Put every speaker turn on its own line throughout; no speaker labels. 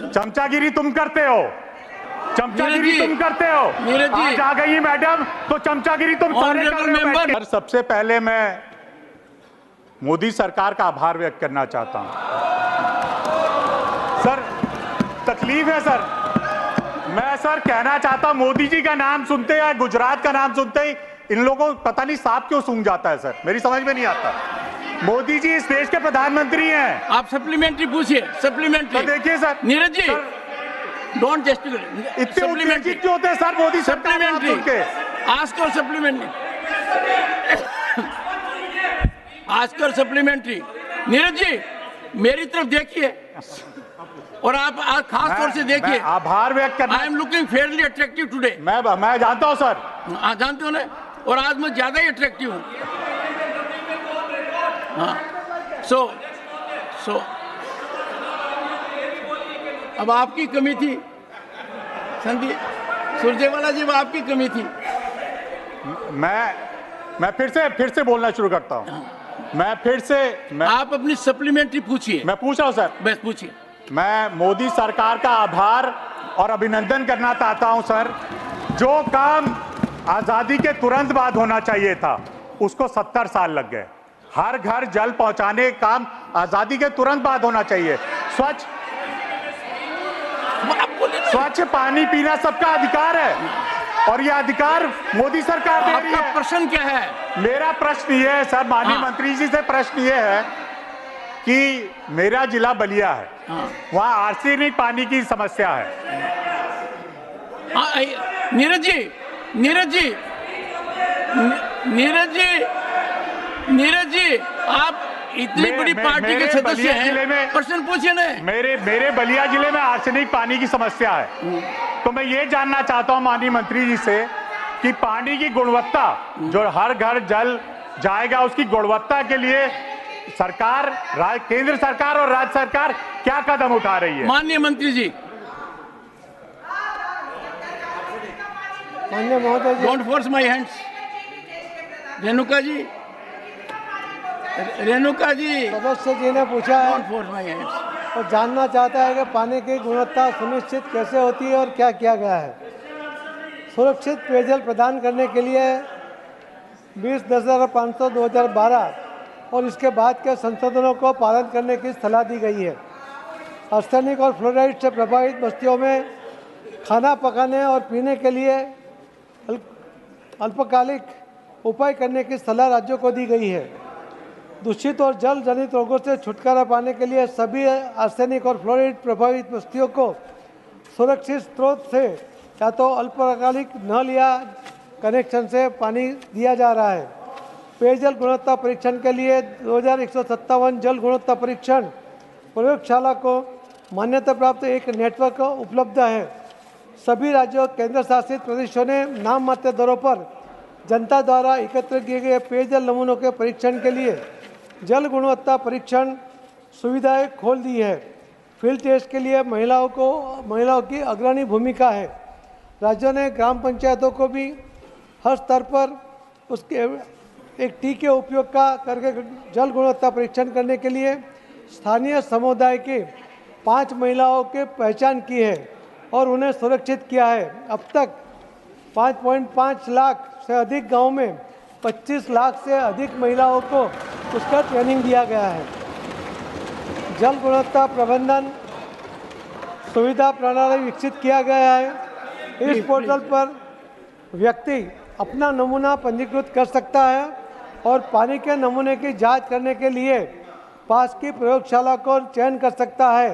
चमचागिरी तुम करते हो, चमचागिरी तुम करते हो। आज आ गई मैडम तो चमचागिरी तुम सारे कर रहे हो। सर, सबसे पहले मैं मोदी सरकार का आभार व्यक्त करना चाहता हूं। सर, तकलीफ है सर, मैं सर कहना चाहता हूं, मोदी जी का नाम सुनते या गुजरात का नाम सुनते ही इन लोगों को पता नहीं सांप क्यों सूंघ जाता है। सर, मेरी समझ में नहीं आता। मोदी जी इस देश के प्रधानमंत्री हैं।
आप सप्लीमेंट्री पूछिए, सप्लीमेंट्री।
तो देखिए सर,
नीरज जी, डोंट जेस्टिकुलेट।
इतने उत्तेजित क्यों होते हैं सर मोदी सरकार नाम सुन के?
आस्क और सप्लीमेंट्री, आस्क और सप्लीमेंट्री। नीरज जी, मेरी तरफ देखिए और आप खास तौर से देखिए।
आभार व्यक्त करना।
I am looking Fairlie attractive today.
मैं जानता हूं सर।
जानते हो ना, और आज मैं ज्यादा ही अट्रैक्टिव हूं। हाँ, सो अब आपकी कमी थी संदीप सुरजेवाला जी, वो आपकी कमी थी।
मैं फिर से बोलना शुरू करता हूं।
आप अपनी सप्लीमेंट्री पूछिए।
मैं पूछ रहा हूं सर,
बस पूछिए।
मैं मोदी सरकार का आभार और अभिनंदन करना चाहता हूं सर। जो काम आजादी के तुरंत बाद होना चाहिए था उसको 70 साल लग गए। हर घर जल पहुंचाने का काम आजादी के तुरंत बाद होना चाहिए। स्वच्छ पानी पीना सबका अधिकार है और यह अधिकार मोदी सरकार दे रही है।
आपका प्रश्न क्या है?
मेरा प्रश्न ये है सर, माननीय मंत्री जी से प्रश्न ये है कि मेरा जिला बलिया है, वहां आर्सेनिक पानी की समस्या है।
नीरज जी, आप इतनी बड़ी पार्टी के सदस्य हैं, प्रश्न पूछिए ना।
मेरे बलिया जिले में आर्सेनिक पानी की समस्या है, तो मैं ये जानना चाहता हूं माननीय मंत्री जी से कि पानी की गुणवत्ता, जो हर घर जल जाएगा, उसकी गुणवत्ता के लिए सरकार, केंद्र सरकार और राज्य सरकार क्या कदम उठा रही है?
माननीय मंत्री जी।
माननीय महोदय जी,
don't force my hands. Renuka ji,
सदस्य जी ने पूछा है
डोंट फोर्स माय हैंड्स
और जानना चाहता है कि पानी की गुणवत्ता सुनिश्चित कैसे होती है और क्या किया गया है। सुरक्षित पेयजल प्रदान करने के लिए 20/500/2012 और इसके बाद के संशोधनों को पालन करने की सलाह दी गई है। आर्सेनिक और फ्लोराइड से प्रभावित बस्तियों में खाना पकाने और पीने के लिए अल्पकालिक उपाय करने की सलाह राज्यों को दी गई है। दूषित और जल जनित रोगों से छुटकारा पाने के लिए सभी आर्सेनिक और फ्लोराइड प्रभावित बस्तियों को सुरक्षित स्रोत से या तो अल्पकालिक नल या कनेक्शन से पानी दिया जा रहा है। पेयजल गुणवत्ता परीक्षण के लिए 2157 जल गुणवत्ता परीक्षण प्रयोगशाला को मान्यता प्राप्त एक नेटवर्क उपलब्ध है। सभी राज्यों केंद्र शासित प्रदेशों ने नाम मात्र दरों पर जनता द्वारा एकत्र किए गए पेयजल नमूनों के परीक्षण के लिए जल गुणवत्ता परीक्षण सुविधाएं खोल दी है। फील्ड टेस्ट के लिए महिलाओं की अग्रणी भूमिका है। राज्यों ने ग्राम पंचायतों को भी हर स्तर पर उसके एक टीके उपयोग करके जल गुणवत्ता परीक्षण करने के लिए स्थानीय समुदाय के 5 महिलाओं के पहचान की है और उन्हें सुरक्षित किया है। अब तक 5.5 लाख से अधिक गांव में 25 लाख से अधिक महिलाओं को उसका ट्रेनिंग दिया गया है। जल गुणवत्ता प्रबंधन सुविधा प्रणाली विकसित किया गया है। इस पोर्टल पर व्यक्ति अपना नमूना पंजीकृत कर सकता है और पानी के नमूने की जांच करने के लिए पास की प्रयोगशाला को चयन कर सकता है।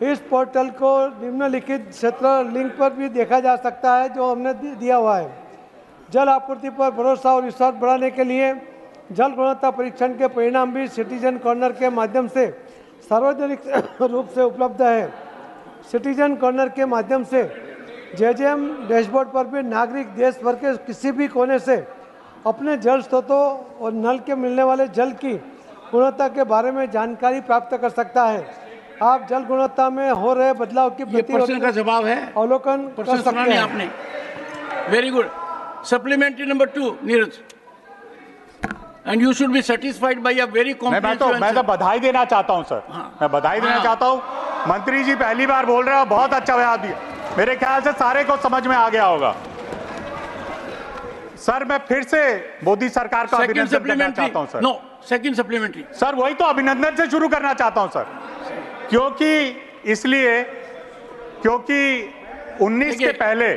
इस पोर्टल को निम्नलिखित क्षेत्र लिंक पर भी देखा जा सकता है जो हमने दिया हुआ है। जल आपूर्ति पर भरोसा और विश्वास बढ़ाने के लिए जल गुणवत्ता परीक्षण के परिणाम भी सिटीजन कॉर्नर के माध्यम से सार्वजनिक रूप से उपलब्ध है। सिटीजन कॉर्नर के माध्यम से जेजेएम डैशबोर्ड पर भी नागरिक देश भर के किसी भी कोने से अपने जल स्रोतों और नल के मिलने वाले जल की गुणवत्ता के बारे में जानकारी प्राप्त कर सकता है। आप जल गुणवत्ता में हो रहे बदलाव की
प्रश्न का जवाब है,
अवलोकन कर सकते हैं।
आपने very good. Supplementary number 2 Neeraj, and you should be satisfied by a very comprehensive.
मैं तो बधाई देना चाहता हूं सर। मैं बधाई देना चाहता हूं मंत्री जी पहली बार बोल रहे हो, बहुत अच्छा बयान दिया। मेरे ख्याल से सारे को समझ में आ गया होगा। सर मैं फिर से मोदी सरकार का
सेकंड
अभिनंदन करना चाहता हूं
supplementary,
sir.
No second supplementary.
Sir वही तो अभिनंदन से शुरू करना चाहता हूं सर, क्योंकि 19 के पहले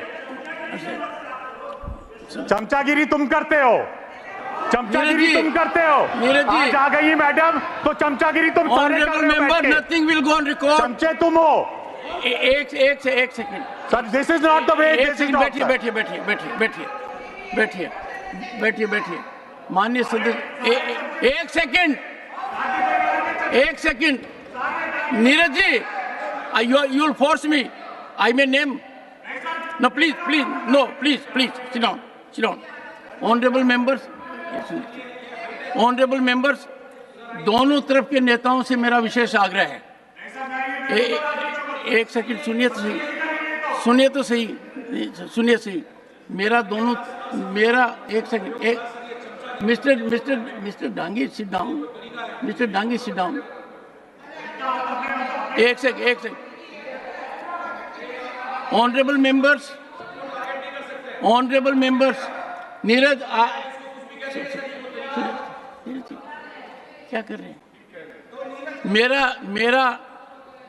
चमचागिरी तुम करते हो,
नीरज जी,
आज आ गई मैडम तो चमचागिरी तुम सारे कर
ऑनरेबल
रहे हो
मेंबर,
बैठ के।
Nothing will go on record.
चमचे तुम हो
एक second
sir, this is not the way.
एक सेकंड बैठिए माननीय सदस्य, एक second Neeraj ji, you will force me, I may name, no please sit down honorable members, दोनों तरफ के नेताओं से मेरा विशेष आग्रह है। एक सेकंड सुनिए तो सही, मेरा एक second, mister Dangi sit down, एक सेकंड ऑनरेबल मेंबर्स, नीरज क्या कर रहे हैं?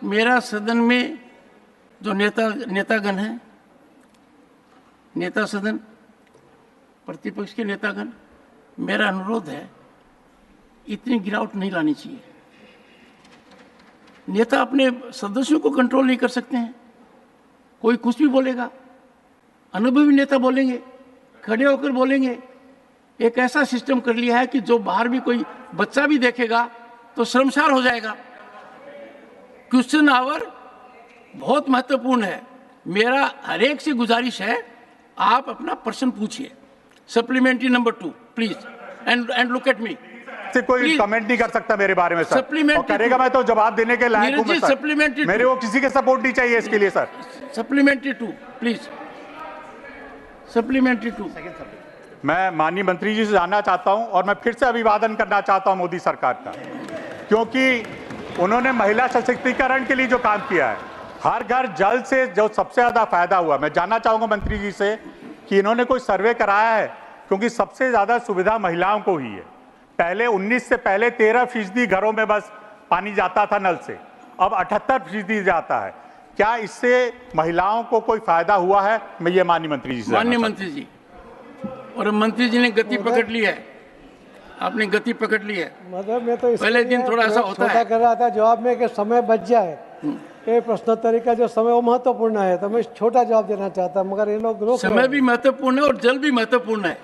मेरा सदन में जो नेतागण हैं, नेता सदन, प्रतिपक्ष के नेतागण, मेरा अनुरोध है, इतनी गिरावट नहीं लानी चाहिए। नेता अपने सदस्यों को कंट्रोल नहीं कर सकते हैं, कोई कुछ भी बोलेगा, अनुभवी नेता बोलेंगे, खड़े होकर बोलेंगे। एक ऐसा सिस्टम कर लिया है कि जो बाहर भी कोई बच्चा भी देखेगा तो शर्मसार हो जाएगा। क्वेश्चन आवर बहुत महत्वपूर्ण है। मेरा हर एक से गुजारिश है, आप अपना प्रश्न पूछिए। Supplementary number 2 please, and look at me.
से कोई कमेंट नहीं कर सकता मेरे बारे में सर, और करेगा मैं तो जवाब देने के लायक हूं मैं सर। मेरे को किसी के सपोर्ट नहीं चाहिए इसके लिए सर।
Supplementary 2 please, supplementary 2।
मैं माननीय मंत्री जी से जानना चाहता हूं, और मैं फिर से अभिवादन करना चाहता हूं मोदी सरकार का, क्योंकि उन्होंने महिला सशक्तिकरण के लिए जो काम किया है, हर घर जल से जो सबसे ज्यादा फायदा हुआ। मैं जानना चाहूंगा मंत्री जी से कि इन्होंने कोई सर्वे कराया है, क्योंकि सबसे ज्यादा सुविधा महिलाओं को ही है। पहले 19 से पहले 13% घरों में बस पानी जाता था नल से, अब 78% जाता है। क्या इससे महिलाओं को कोई फायदा हुआ है? मैं ये माननीय मंत्री जी से
माननीय मंत्री जी, और मंत्री जी ने गति पकड़ ली है, आपने गति पकड़ ली है।
मतलब मैं तो
पहले दिन थोड़ा सा होता है,
कर रहा था जवाब में कि समय बच जाए। ये प्रश्नोत्तरी का जो समय वो महत्वपूर्ण है, तो मैं छोटा जवाब देना चाहता, मगर ये लोग
समय भी महत्वपूर्ण है और जल भी महत्वपूर्ण है।